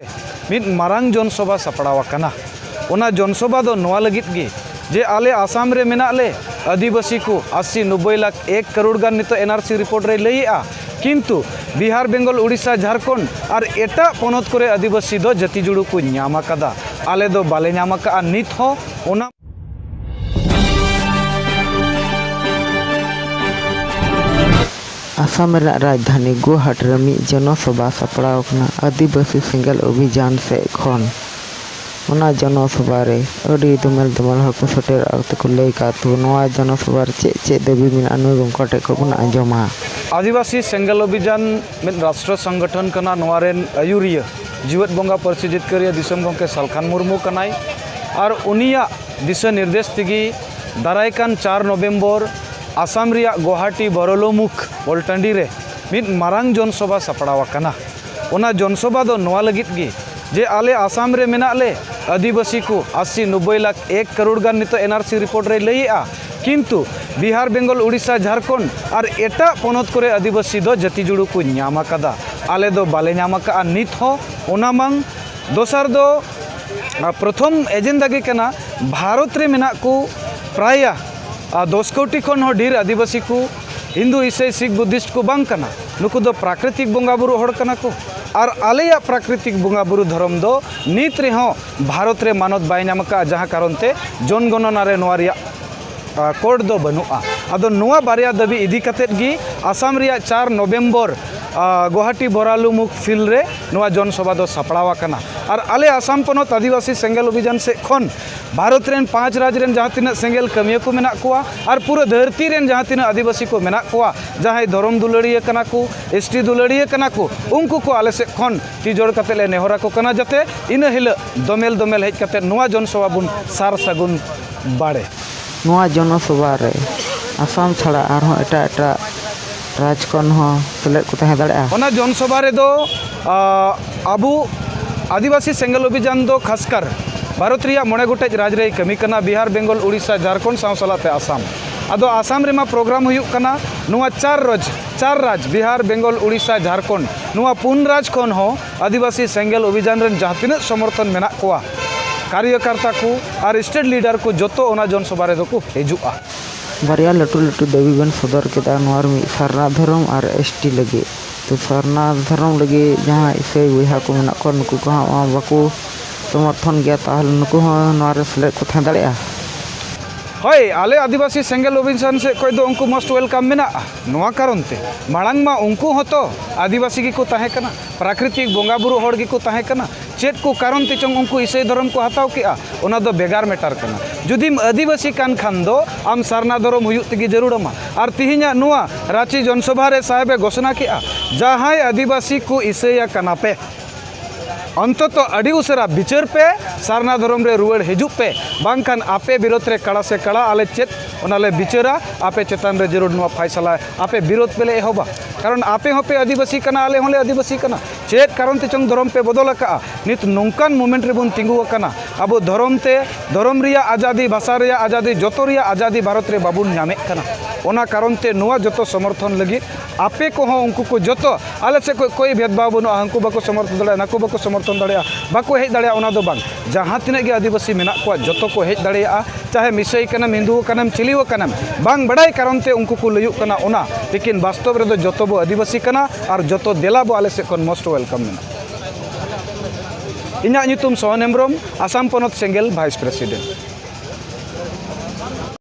मिद मारांग जनसभा सापड़ावाकाना ओना जनसभा दो नोआ लगित गे जे आले आसाम रे मेना ले आदिवासी को 80-90 लाख 1 करोड़ गान नितो एनआरसी रिपोर्ट रे लईआ किंतु बिहार बेंगल उड़ीसा झारखंड और एटा पनत करे आदिवासी दो जाति जुड़ू को न्यामा कदा आले दो बाले न्यामा का नित हो ओना आसाम राजधानी गुवाहाटी में जनसभा सापड़ाव आदिवासी सेंगल अभियान से खन जनसभा रे अड़ी दमल दमल हक सटेर को लैका तो जनसभा चे दाबी मेना नुई गंगटे को बन आंजमा आदिवासी सेंगल अभियान में राष्ट्र संगठन कना नोआरेन आयुरिया जीवत बंगा पार्सी जितकारिया दिसम गंके सालखान मुर्मू कनाई और उनिया दिशा निर्देश तिगी दारायकान 4 नवंबर आसाम रिया गुवाहाटी बरलोमुख बलटांडी रे मिद मारांग जनसभा सापड़ावाकाना ओना जनसभा दो नोआ लगित गे जे आले आसाम रे मेना ले आदिवासी को 80-90 लाख 1 करोड़ गान नितो एनआरसी रिपोर्ट रे लईआ किंतु बिहार बेंगल उड़ीसा झारखंड और एटा पनत करे आदिवासी दो जाति जुड़ू को न्यामा कदा आले दो बाले न्यामा का नित हो ओना मांग दोसर दो प्रथम एजेंडा गे कना भारत रे मेना को प्राय 10 कोटी खन हो ढेर आदिवासी को हिंदू ईसाई सिख बुद्धिस्ट को बांग कना नुकु दो प्राकृतिक बंगा बुरु होड़ कना को और आलेया प्राकृतिक बंगा बुरु धर्म दो नीत रे हो भारत रे मानत बाय नाम का जहां कारण ते जनगणना रे नोआ रिया कोड दो बनुआ अदो नोआ बारिया दाबी इदी कतेत गी आसाम रिया 4 नवंबर गुवाहाटी बरालुमुख फिल्ड रे नोआ जनसभा दो सापड़ावा कना और आले आसाम पनत आदिवासी सेंगल अभियान से खन भारत रेन 5 राज्य रेन जहाँ तीना सेंगल कमिया को मेना कुआ और पूरा धरती रेन जहाँ तीना आदिवासी को मेना कुआ जहाँ धर्म दुलड़िया कना को एसटी दुलड़िया कना को उनको को आले से खन ती जोड़ कते ले नेहरा को कना जाते इन हिल दमेल दमेल हेज कते नोआ जनसभा बुन सार सगुन बाड़े नोआ जनसभा रे आसाम छाड़ा आरहों एटा एटा राजकन हो सेलेद को तहे दाड़े ओना जनसभा रे दो आबू आदिवासी सेंगल अभियान दो खासकर भारत रिया 9 गोटेज राज रे कमी कना बिहार बेंगल उड़ीसा झारखंड साव सलाते आसाम आदो आसाम रे मा प्रोग्राम हुयुक कना नुआ 4 राज बिहार बेंगल उड़ीसा झारखंड नुआ 4 राज खन हो आदिवासी सेंगल अभियान रेन जहाँ तीना समर्थन मेना कोआ कार्यकर्ता को और स्टेट लीडर को जोतो ओना जनसभा रे दो को हेजुआ बारिया लटू लटू दाबी बन सदर केदा नोआर मी सरना धर्म और एसटी लगे तो सरना धर्म लगे जहाँ इसे बहा को मेना को नुकु को बाको समर्थन गया ताहल नुकु नोआर सेलेद को तहे दाड़ेया हय आले आदिवासी सेंगल अभियान से कोई दो उनको मस्ट वेलकम मेना नोआ कारण ते मांग मा उनको होतो आदिवासी की को ताहे कना प्राकृतिक बंगा बुरु होड़ की को ताहे कना चेत को कारण ते चंग उनको ईसाई धर्म को हताव किया ओना दो बेगार मेटार कना जुदिम आदिवासी कान खान दो आम सरना धर्म हुयुक तेगी जरूरमा और तिहिना नोआ रांची जनसभा रे साहेबे घोषणा किया जहां आदिवासी को ईसाई कना पे अंतत अड़ी उसरा बिचार पे सरना धर्म रे रुआड़ हिजुप पे बांखान आपे विरोध रे कड़ा से कड़ा आले चेत ओनाले बिचारा आपे चेतान रे जरूर नुआ फैसला आपे विरोध पे ले एहोबा कारण आपे होपे आदिवासी कना आले होले आदिवासी कना चेत कारण ते चंग धर्म पे बदल का नित नोंकान मोमेंट रे बुन तिंगु कना अब धर्म ते धर्म रिया आजादी भाषा रिया आजादी जतो रिया आजादी भारत रे बाबुन नामे कना ओना कारण ते नुआ जतो समर्थन लगी आपे को हो उनको को जतो आले से कोई भेदभाव बनो हंकु बाको समर्थन दड़े नाको बाको समर्थन दड़े बाको हेज दड़े ओना दो बांग जहाँ तीना गे आदिवासी मेना को जतो को हेज दड़े चाहे मिसाई कनम हिंदू कनम चिलियो कनम बांग बड़ाई कारण ते उनको को लयुक कना ओना लेकिन वास्तव रे दो जतो बो आदिवासी कना और जतो देला बो आले से कोन मोस्ट वेलकम मेना इना ᱧᱩᱛᱩᱢ सोहन हेम्ब्रम आसाम पनत सेंगल वाइस प्रेसिडेंट।